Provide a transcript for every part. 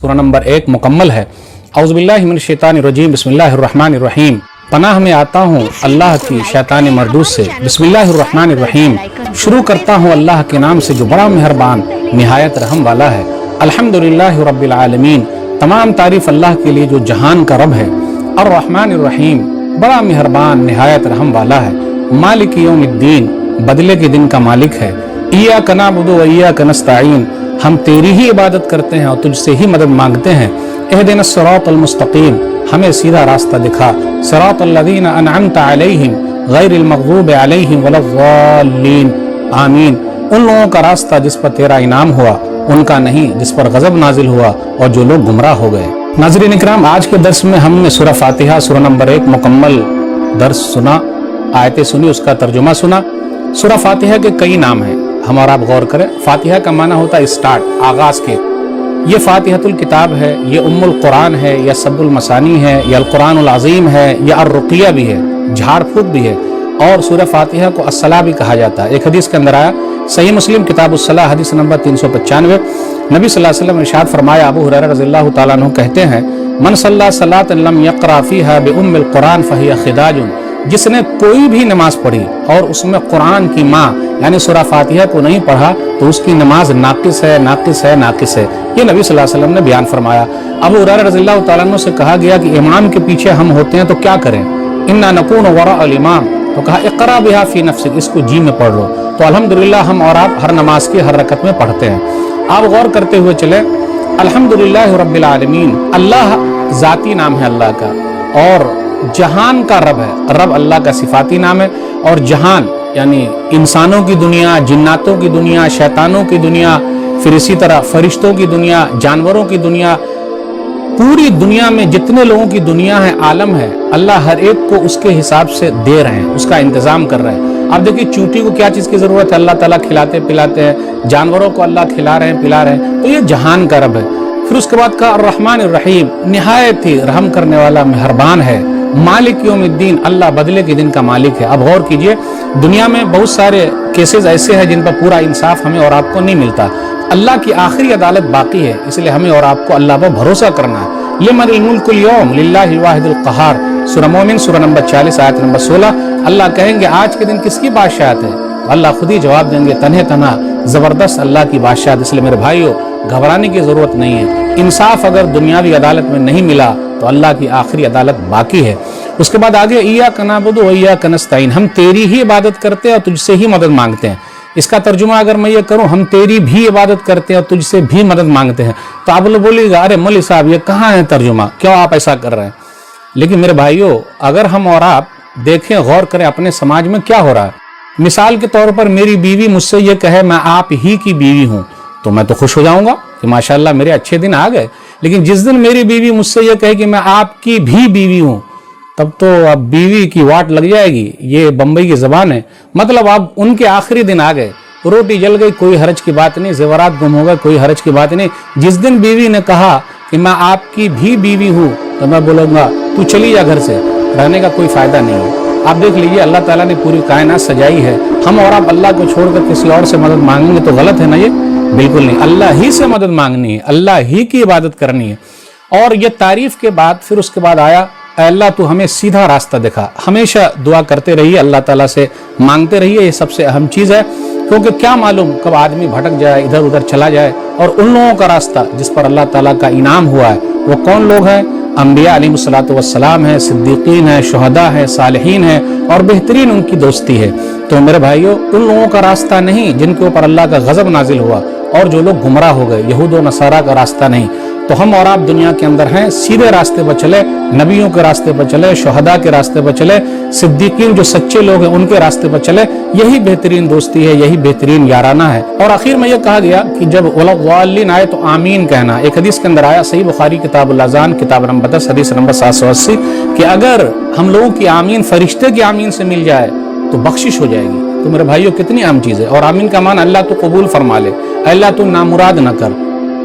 सूरा नंबर 1 मुकम्मल है। औज़ुबिल्लाहि मिनश शैतानिर रजीम, बिस्मिल्लाहिर रहमानिर रहीम। पनाह में आता हूँ अल्लाह की शैतान मरदूस से। बिस्मिल्लाहिर रहमानिर रहीम। शुरू करता हूँ अल्लाह के नाम से जो बड़ा मेहरबान निहायत रहम वाला है। अल्हम्दुलिल्लाहि रब्बिल आलमीन। तमाम तारीफ अल्लाह के लिए जो जहान का रब है। अर्रहमानिर रहीम, बड़ा मेहरबान निहायत रहम वाला है। मालिक यौमिद्दीन, बदले के दिन का मालिक है। इय्याका नअबुदु व इय्याका नस्तईन, हम तेरी ही इबादत करते हैं और तुझसे ही मदद मांगते हैं। इहदिनस सिरातल मुस्तकीम, हमें सीधा रास्ता दिखा। सिरातल लज़ीना अनअमता अलैहिम गैरिल मग़ज़ूबि अलैहिम वलद्दाल्लीन, आमीन। उन लोगों का रास्ता जिस पर तेरा इनाम हुआ, उनका नहीं जिस पर गज़ब नाजिल हुआ और जो लोग गुमराह हो गए। नाज़रीन इकराम, आज के दर्स में हमने सूरा फातिहा सूरा नंबर 1 मुकम्मल दर्स सुना, आयतें सुनी, उसका तर्जुमा सुना। सूरा फातिहा के कई नाम हैं, हम और आप गौर करें। फातिहा का माना होता है स्टार्ट, आगाज के। ये फातिहतुल किताब है, ये उम्मुल कुरान है, या सब्बुल मसानी है, या अल कुरानुल अज़ीम है, या अर्रुक़िया भी है, झाड़ फूक भी है। और सूरह फातिहा को अस्सला भी कहा जाता है। एक हदीस के अंदर आया, सही मुस्लिम किताबुस्सलाह हदीस नंबर 395, नबी सल्लल्लाहु अलैहि वसल्लम इरशाद फरमाया, अबू हुरैरा रज़ियल्लाहु ताला अन्हु कहते हैं, मन सल्ला सलातन लम यक़रा फ़ीहा बिउम्मिल कुरान फ़हिय ख़िदाजुन, जिसने कोई भी नमाज पढ़ी और उसमें कुरान की माँ यानी सूरह फातिहा को नहीं पढ़ा तो उसकी नमाज नाकिस है, नाकिस है, नाकिस है। ये नबी सल्लल्लाहु अलैहि वसल्लम ने बयान फरमाया। अबू हुरैरा रज़ियल्लाहु ताला अन्हु से कहा गया कि इमाम के पीछे हम होते हैं तो क्या करें? इन्ना नकूनु वरा अल इमाम, तो कहा इक़रा बिहा फ़ी नफ़्सिक, इसको जी में पढ़ लो। तो अल्हम्दुलिल्लाह हम और आप हर नमाज की हर रकत में पढ़ते हैं। आप गौर करते हुए चले, अल्हम्दुलिल्लाह रब्बिल आलमीन, अल्लाह ज़ाती नाम है अल्लाह का, और जहान का रब है। रब अल्लाह का सिफाती नाम है, और जहान यानी इंसानों की दुनिया, जिन्नातों की दुनिया, शैतानों की दुनिया, फिर इसी तरह फरिश्तों की दुनिया, जानवरों की दुनिया, पूरी दुनिया में जितने लोगों की दुनिया है, आलम है, अल्लाह हर एक को उसके हिसाब से दे रहे हैं, उसका इंतजाम कर रहे हैं। अब देखिए चूंटी को क्या चीज़ की ज़रूरत है, अल्लाह ताला खिलाते पिलाते हैं, जानवरों को अल्लाह खिला रहे हैं पिला रहे हैं, तो ये जहान का रब है। फिर उसके बाद कहा अर्रहमानिर रहीम, निहायत ही रहम करने वाला मेहरबान है। मालिक यौमिद्दीन, अल्लाह बदले के दिन का मालिक है। अब गौर कीजिए, दुनिया में बहुत सारे केसेस ऐसे हैं जिन पर पूरा इंसाफ हमें और आपको नहीं मिलता। अल्लाह की आखिरी अदालत बाकी है, इसलिए हमें और आपको अल्लाह पर भरोसा करना है। लिमनिल मुल्कुल यौम लिल्लाहिल वाहिदिल क़हार, सूरह मोमिन सूरह नंबर 40 आयत नंबर 16। अल्लाह कहेंगे आज के दिन किसकी बादशाहत है? अल्लाह खुद ही जवाब देंगे, तन्हे तन्हा जबरदस्त अल्लाह की बादशाहत। इसलिए मेरे भाइयों, घबराने की जरूरत नहीं है। इंसाफ अगर दुनियावी अदालत में नहीं मिला तो अल्लाह की आखिरी अदालत बाकी है। उसके बाद आगे इय्याका नअबुदु व इय्याका नस्तईन, हम तेरी ही इबादत करते हैं और तुझसे ही मदद मांगते हैं। इसका तर्जुमा अगर मैं ये करूं, हम तेरी भी इबादत करते हैं और तुझसे भी मदद मांगते हैं, तो आप लोग बोलिएगा अरे मौलवी साहब ये कहाँ है तर्जुमा, क्यों आप ऐसा कर रहे हैं? लेकिन मेरे भाइयों, अगर हम और आप देखें, गौर करें अपने समाज में क्या हो रहा है। मिसाल के तौर पर मेरी बीवी मुझसे ये कहे मैं आप ही की बीवी हूं, तो मैं तो खुश हो जाऊंगा कि माशाल्लाह मेरे अच्छे दिन आ गए। लेकिन जिस दिन मेरी बीवी मुझसे ये कहे कि मैं आपकी भी बीवी हूं, तब तो अब बीवी की वाट लग जाएगी। ये बम्बई की जबान है, मतलब अब उनके आखिरी दिन आ गए, रोटी जल गई, कोई हरज की बात नहीं, जेवरात गुम हो गए, कोई हरज की बात नहीं। जिस दिन बीवी ने कहा कि मैं आपकी भी बीवी हूं, तो मैं बोलूंगा तू चली जा घर से, रहने का कोई फायदा नहीं है। आप देख लीजिए, अल्लाह ताला ने पूरी कायनात सजाई है, हम और आप अल्लाह को छोड़कर किसी और से मदद मांगेंगे तो गलत है ना? ये बिल्कुल नहीं, अल्लाह ही से मदद मांगनी है, अल्लाह ही की इबादत करनी है। और ये तारीफ के बाद फिर उसके बाद आया, अल्लाह तू हमें सीधा रास्ता दिखा। हमेशा दुआ करते रहिए, अल्लाह ताला से मांगते रहिए, ये सबसे अहम चीज़ है। क्योंकि क्या मालूम कब आदमी भटक जाए, इधर उधर चला जाए। और उन लोगों का रास्ता जिस पर अल्लाह ताला का इनाम हुआ है, वो कौन लोग हैं? अम्बिया अलैहिमुस्सलातु वस्सलाम है, सिद्दीकीन है, शुहदा है, सालिहीन है, और बेहतरीन उनकी दोस्ती है। तो मेरे भाइयों, उन लोगों का रास्ता नहीं जिनके ऊपर अल्लाह का गजब नाजिल हुआ और जो लोग गुमराह हो गए, यहूद और नसारा का रास्ता नहीं। तो हम और आप दुनिया के अंदर हैं, सीधे रास्ते पर चले, नबियों के रास्ते पर चले, शुहदा के रास्ते पर चले, सिद्दीकीन जो सच्चे लोग हैं उनके रास्ते पर चले। यही बेहतरीन दोस्ती है, यही बेहतरीन याराना है। और आखिर में यह कहा गया कि जब वलद्दाल्लीन आए तो आमीन कहना। एक हदीस के अंदर आया, सही बुखारी किताबुल अज़ान किताब नंबर 10 हदीस नंबर 780, कि अगर हम लोगों की आमीन फरिश्ते की आमीन से मिल जाए तो बख्शिश हो जाएगी। तो मेरे भाइयों, कितनी अहम चीज़ है। और आमीन का मान अल्लाह तो कबूल फरमा ले, अल्लाह तो नामुराद न कर।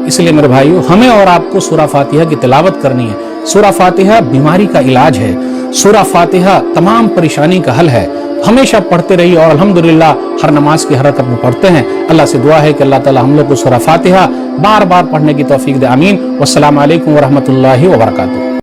इसलिए मेरे भाइयों, हमें और आपको सूरह फातिहा की तिलावत करनी है। سورہ فاتحہ بیماری کا علاج ہے، سورہ فاتحہ تمام پریشانی کا حل ہے، ہمیشہ پڑھتے رہیے اور الحمدللہ ہر نماز کی حرکت میں پڑھتے ہیں۔ اللہ سے دعا ہے کہ اللہ تعالی ہم لوگ کو سورہ فاتحہ بار بار پڑھنے کی توفیق دے، آمین۔ والسلام علیکم ورحمۃ اللہ وبرکاتہ۔